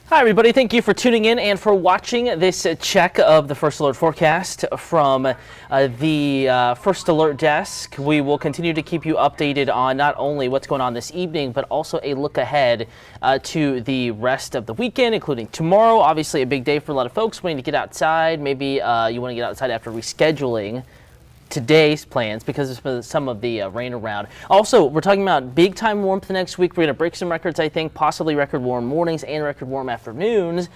Hi everybody, thank you for tuning in and for watching this check of the First Alert forecast from the First Alert desk. We will continue to keep you updated on not only what's going on this evening, but also a look ahead to the rest of the weekend, including tomorrow. Obviously a big day for a lot of folks wanting to get outside. Maybe you want to get outside after rescheduling today's plans because of some of the rain around. Also, we're talking about big time warmth next week. We're going to break some records, I think, possibly record warm mornings and record warm afternoons.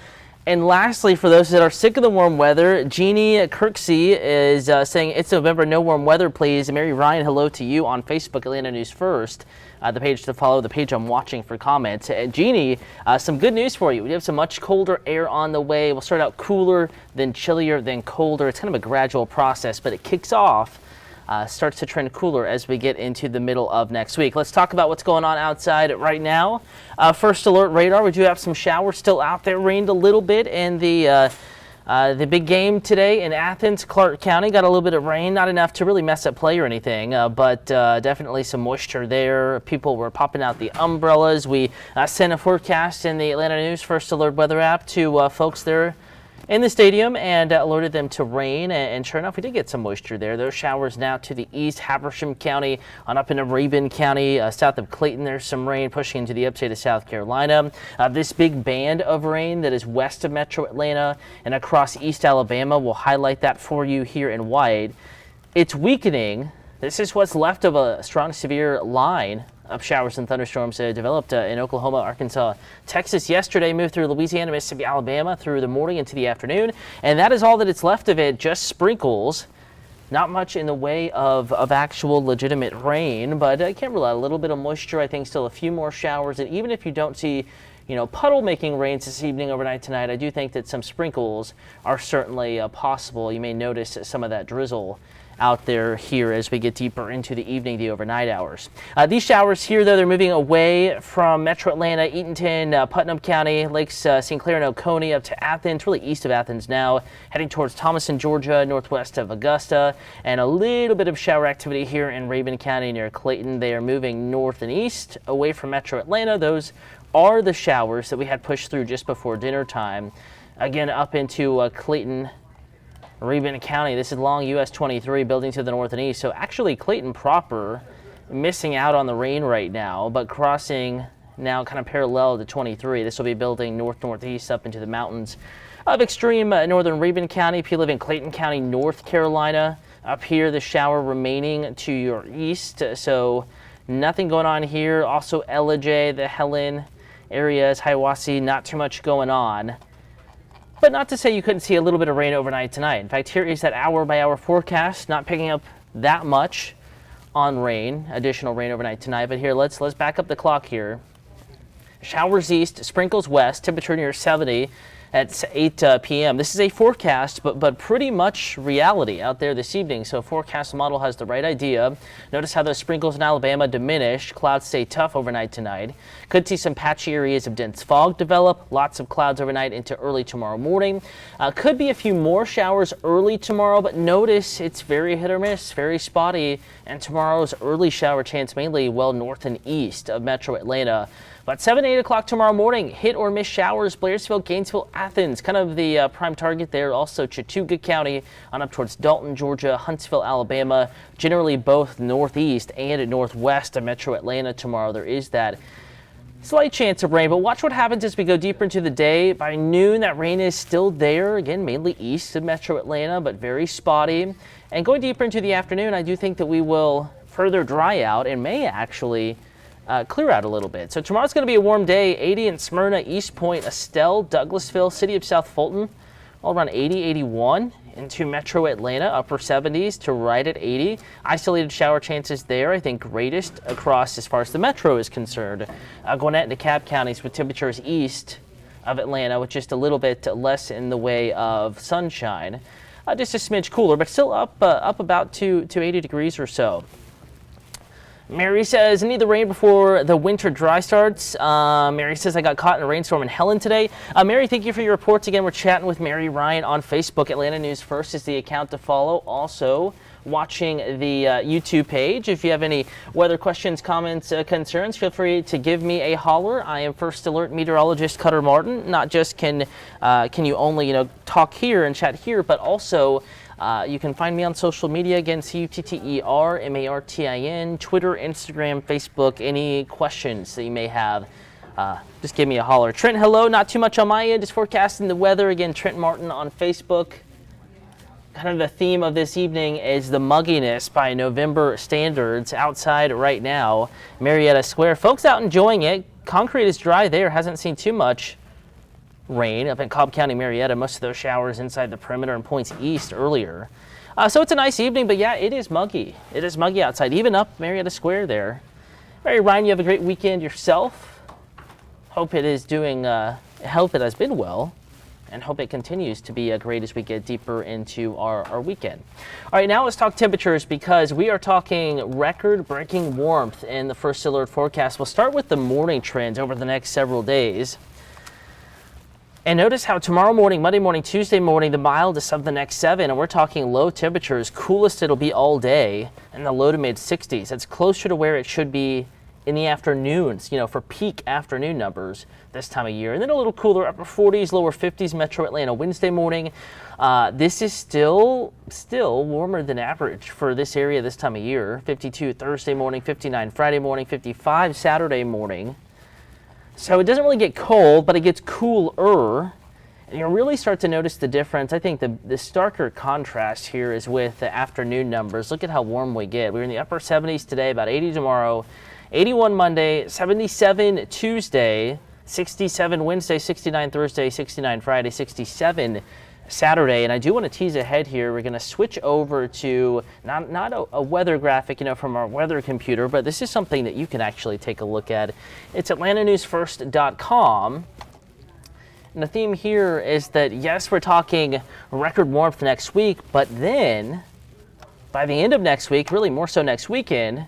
And lastly, for those that are sick of the warm weather, Jeannie Kirksey is saying it's November, no warm weather, please. Mary Ryan, hello to you on Facebook, Atlanta News First. The page to follow, the page I'm watching for comments. Jeannie, some good news for you. We have some much colder air on the way. We'll start out cooler, then chillier, then colder. It's kind of a gradual process, but it kicks off, starts to trend cooler as we get into the middle of next week. Let's talk about what's going on outside right now. First Alert radar, we do have some showers still out there. Rained a little bit in the big game today in Athens, Clark County. Got a little bit of rain, not enough to really mess up play or anything, but definitely some moisture there. People were popping out the umbrellas. We sent a forecast in the Atlanta News First Alert weather app to folks there in the stadium and alerted them to rain, and sure enough we did get some moisture there. Those showers now to the east, Habersham County on up into Rabun County, south of Clayton. There's some rain pushing into the upstate of South Carolina. This big band of rain that is west of metro Atlanta and across East Alabama, will highlight that for you here in white. It's weakening. This is what's left of a strong severe line of showers and thunderstorms developed in Oklahoma, Arkansas, Texas yesterday, moved through Louisiana, Mississippi, Alabama through the morning into the afternoon, and that is all that it's left of it, just sprinkles. Not much in the way of actual legitimate rain, but I can't rule out a little bit of moisture. I think still a few more showers, and even if you don't see puddle making rains this evening, overnight, tonight, I do think that some sprinkles are certainly possible. You may notice some of that drizzle out there here as we get deeper into the evening, the overnight hours. These showers here, though, they're moving away from metro Atlanta, Eatonton, Putnam County, Lakes St. Clair and Oconee up to Athens, really east of Athens now, heading towards Thomaston, Georgia, northwest of Augusta, and a little bit of shower activity here in Rabun County near Clayton. They are moving north and east away from metro Atlanta. Those are the showers that we had pushed through just before dinner time. Again, up into Clayton, Rabun County. This is long US 23 building to the north and east. So actually Clayton proper missing out on the rain right now, but crossing now kind of parallel to 23. This will be building northeast up into the mountains of extreme northern Rabun County. If you live in Clayton County, North Carolina, up here the shower remaining to your east. So nothing going on here. Also Ellijay, the Helen areas, Hiawassee, not too much going on. But not to say you couldn't see a little bit of rain overnight tonight. In fact, here is that hour-by-hour forecast, not picking up that much on rain, additional rain overnight tonight. But here, let's back up the clock here. Showers east, sprinkles west, temperature near 70 at 8 p.m. This is a forecast, but pretty much reality out there this evening. So forecast model has the right idea. Notice how those sprinkles in Alabama diminish. Clouds stay tough overnight tonight. Could see some patchy areas of dense fog develop. Lots of clouds overnight into early tomorrow morning. Could be a few more showers early tomorrow, but notice it's very hit or miss, very spotty. And tomorrow's early shower chance mainly well north and east of metro Atlanta. But 7, 8 o'clock tomorrow morning, hit or miss showers, Blairsville, Gainesville, Athens, kind of the prime target there. Also Chattooga County on up towards Dalton, Georgia, Huntsville, Alabama, generally both northeast and northwest of metro Atlanta tomorrow. There is that slight chance of rain, but watch what happens as we go deeper into the day. By noon, that rain is still there, again, mainly east of metro Atlanta, but very spotty. And going deeper into the afternoon, I do think that we will further dry out and may actually clear out a little bit. So tomorrow's going to be a warm day. 80 in Smyrna, East Point, Estelle, Douglasville, City of South Fulton, all around 80, 81. Into metro Atlanta, upper 70s to right at 80. Isolated shower chances there, I think greatest across as far as the metro is concerned. Gwinnett and DeKalb counties with temperatures east of Atlanta with just a little bit less in the way of sunshine. Just a smidge cooler, but still up about to 80 degrees or so. Mary says, need the rain before the winter dry starts. Mary says, I got caught in a rainstorm in Helen today. Mary, thank you for your reports. Again, we're chatting with Mary Ryan on Facebook. Atlanta News First is the account to follow. Also, watching the YouTube page. If you have any weather questions, comments, concerns, feel free to give me a holler. I am First Alert Meteorologist Cutter Martin. Not just can you only talk here and chat here, but also you can find me on social media, again, CUTTERMARTIN, Twitter, Instagram, Facebook. Any questions that you may have, just give me a holler. Trent, hello. Not too much on my end, just forecasting the weather. Again, Trent Martin on Facebook. Kind of the theme of this evening is the mugginess by November standards outside right now. Marietta Square. Folks out enjoying it. Concrete is dry there. Hasn't seen too much rain up in Cobb County, Marietta. Most of those showers inside the perimeter and points east earlier. So it's a nice evening, but yeah, it is muggy. It is muggy outside, even up Marietta Square there. Mary Ryan, you have a great weekend yourself. Hope it is doing, hope it has been well, and hope it continues to be great as we get deeper into our weekend. All right, now let's talk temperatures, because we are talking record-breaking warmth in the First Alert forecast. We'll start with the morning trends over the next several days. And notice how tomorrow morning, Monday morning, Tuesday morning, the mildest of the next 7, and we're talking low temperatures. Coolest it'll be all day in the low to mid 60s. It's closer to where it should be in the afternoons, for peak afternoon numbers this time of year. And then a little cooler, upper 40s, lower 50s, Metro Atlanta Wednesday morning. This is still warmer than average for this area this time of year. 52 Thursday morning, 59 Friday morning, 55 Saturday morning. So it doesn't really get cold, but it gets cooler. And you'll really start to notice the difference. I think the starker contrast here is with the afternoon numbers. Look at how warm we get. We're in the upper 70s today, about 80 tomorrow. 81 Monday, 77 Tuesday, 67 Wednesday, 69 Thursday, 69 Friday, 67 Saturday. And I do want to tease ahead here. We're going to switch over to not a weather graphic, from our weather computer, but this is something that you can actually take a look at. It's AtlantaNewsFirst.com. And the theme here is that, yes, we're talking record warmth next week, but then by the end of next week, really more so next weekend,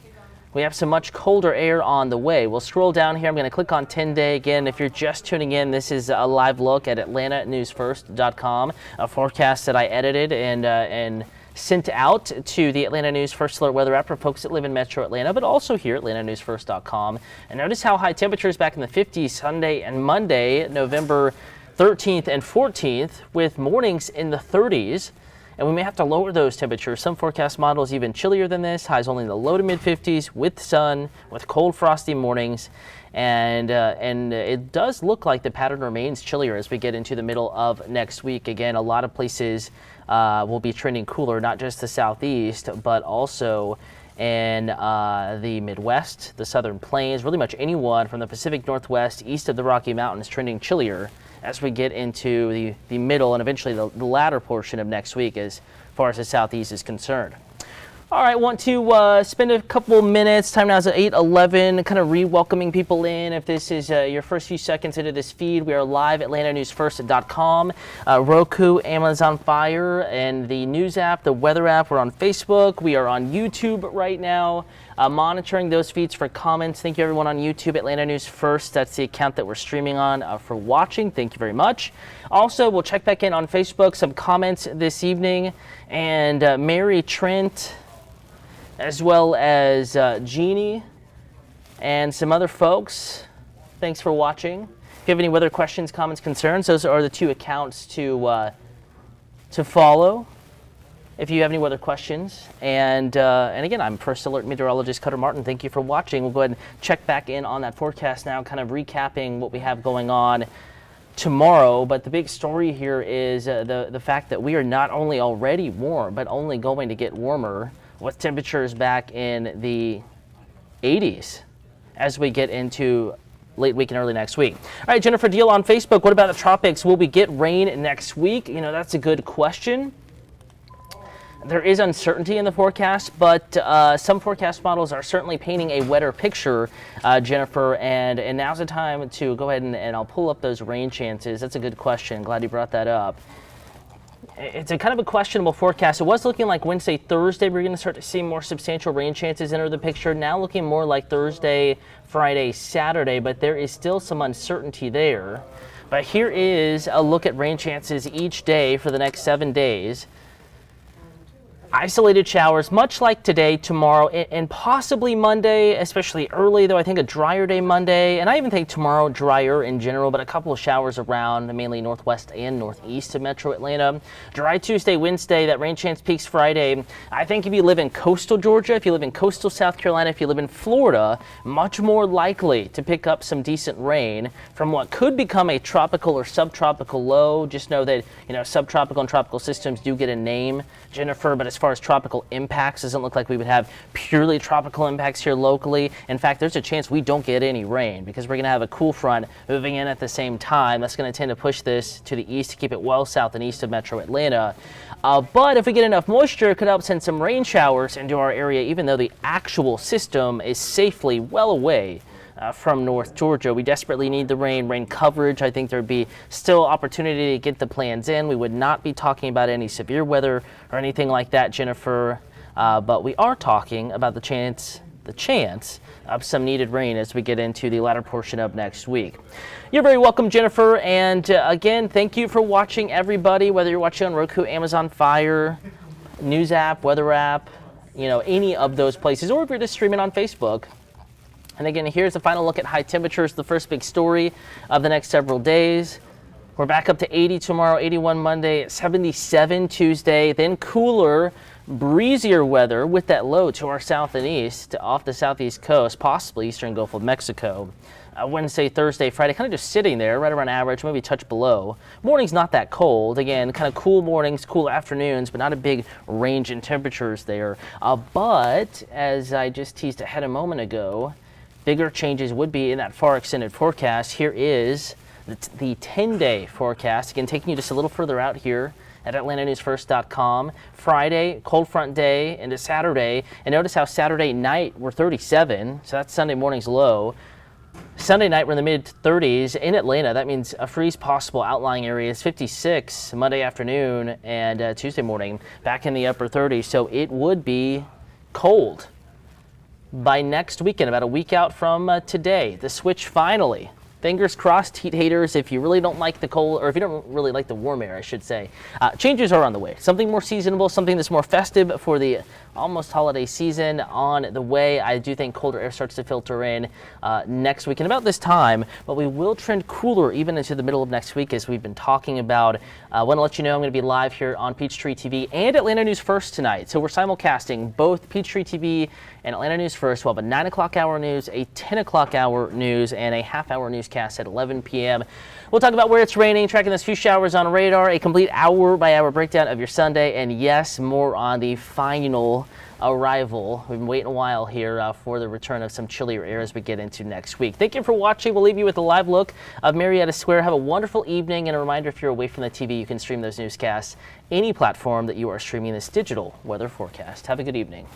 we have some much colder air on the way. We'll scroll down here. I'm going to click on 10-day. Again, if you're just tuning in, this is a live look at AtlantaNewsFirst.com, a forecast that I edited and sent out to the Atlanta News First Alert weather app for folks that live in Metro Atlanta, but also here at AtlantaNewsFirst.com. And notice how high temperatures back in the 50s Sunday and Monday, November 13th and 14th, with mornings in the 30s. And we may have to lower those temperatures. Some forecast models even chillier than this. Highs only in the low to mid 50s with sun, with cold, frosty mornings. And it does look like the pattern remains chillier as we get into the middle of next week. Again, a lot of places will be trending cooler, not just the southeast, but also in the Midwest, the Southern Plains, really much anyone from the Pacific Northwest, east of the Rocky Mountains, trending chillier as we get into the middle and eventually the latter portion of next week as far as the southeast is concerned. All right, want to spend a couple minutes. Time now is at 8:11, kind of re-welcoming people in. If this is your first few seconds into this feed, we are live at AtlantaNewsFirst.com, Roku, Amazon Fire, and the news app, the weather app. We're on Facebook. We are on YouTube right now, monitoring those feeds for comments. Thank you, everyone on YouTube, Atlanta News First. That's the account that we're streaming on for watching. Thank you very much. Also, we'll check back in on Facebook, some comments this evening, and Mary, Trent, as well as Jeannie and some other folks. Thanks for watching. If you have any weather questions, comments, concerns, those are the two accounts to follow if you have any weather questions. And again, I'm First Alert Meteorologist Cutter Martin. Thank you for watching. We'll go ahead and check back in on that forecast now, kind of recapping what we have going on tomorrow. But the big story here is the fact that we are not only already warm, but only going to get warmer, with temperatures back in the 80s as we get into late week and early next week. All right, Jennifer Deal on Facebook. What about the tropics? Will we get rain next week? That's a good question. There is uncertainty in the forecast, but some forecast models are certainly painting a wetter picture, Jennifer, and now's the time to go ahead and I'll pull up those rain chances. That's a good question. Glad you brought that up. It's a kind of a questionable forecast. It was looking like Wednesday, Thursday, we're going to start to see more substantial rain chances enter the picture. Now looking more like Thursday, Friday, Saturday, but there is still some uncertainty there. But here is a look at rain chances each day for the next 7 days. Isolated showers, much like today, tomorrow, and possibly Monday, especially early, though I think a drier day Monday, and I even think tomorrow drier in general, but a couple of showers around mainly northwest and northeast of metro Atlanta. Dry Tuesday, Wednesday, that rain chance peaks Friday. I think if you live in coastal Georgia, if you live in coastal South Carolina, if you live in Florida, much more likely to pick up some decent rain from what could become a tropical or subtropical low. Just know that, subtropical and tropical systems do get a name, Jennifer, but as far as tropical impacts, doesn't look like we would have purely tropical impacts here locally. In fact, there's a chance we don't get any rain because we're going to have a cool front moving in at the same time. That's going to tend to push this to the east to keep it well south and east of metro Atlanta. But if we get enough moisture, it could help send some rain showers into our area, even though the actual system is safely well away from North Georgia. We desperately need the rain coverage. I think there'd be still opportunity to get the plans in. We would not be talking about any severe weather or anything like that, Jennifer, but we are talking about the chance of some needed rain as we get into the latter portion of next week. You're very welcome, Jennifer, and again, thank you for watching, everybody, whether you're watching on Roku, Amazon Fire, News app, Weather app, any of those places, or if you're just streaming on Facebook. And again, here's the final look at high temperatures, the first big story of the next several days. We're back up to 80 tomorrow, 81 Monday, 77 Tuesday, then cooler, breezier weather with that low to our south and east off the southeast coast, possibly eastern Gulf of Mexico. Wednesday, Thursday, Friday, kind of just sitting there right around average, maybe a touch below. Morning's not that cold. Again, kind of cool mornings, cool afternoons, but not a big range in temperatures there. But as I just teased ahead a moment ago, bigger changes would be in that far extended forecast. Here is the 10-day forecast. Again, taking you just a little further out here at AtlantaNewsFirst.com. Friday, cold front day into Saturday. And notice how Saturday night we're 37, so that's Sunday morning's low. Sunday night we're in the mid-30s in Atlanta. That means a freeze possible. Outlying areas 56 Monday afternoon, and Tuesday morning back in the upper 30s. So it would be cold by next weekend, about a week out from today. The switch finally. Fingers crossed, heat haters, if you really don't like the cold, or if you don't really like the warm air, I should say. Changes are on the way. Something more seasonable, something that's more festive for the almost holiday season on the way. I do think colder air starts to filter in next week and about this time, but we will trend cooler even into the middle of next week, as we've been talking about. I want to let you know I'm going to be live here on Peachtree TV and Atlanta News First tonight. So we're simulcasting both Peachtree TV and Atlanta News First. We'll have a 9 o'clock hour news, a 10 o'clock hour news, and a half-hour newscast at 11 p.m. We'll talk about where it's raining, tracking those few showers on radar, a complete hour-by-hour breakdown of your Sunday, and yes, more on the final arrival. We've been waiting a while here for the return of some chillier air as we get into next week. Thank you for watching. We'll leave you with a live look of Marietta Square. Have a wonderful evening, and a reminder, if you're away from the TV, you can stream those newscasts any platform that you are streaming this digital weather forecast. Have a good evening.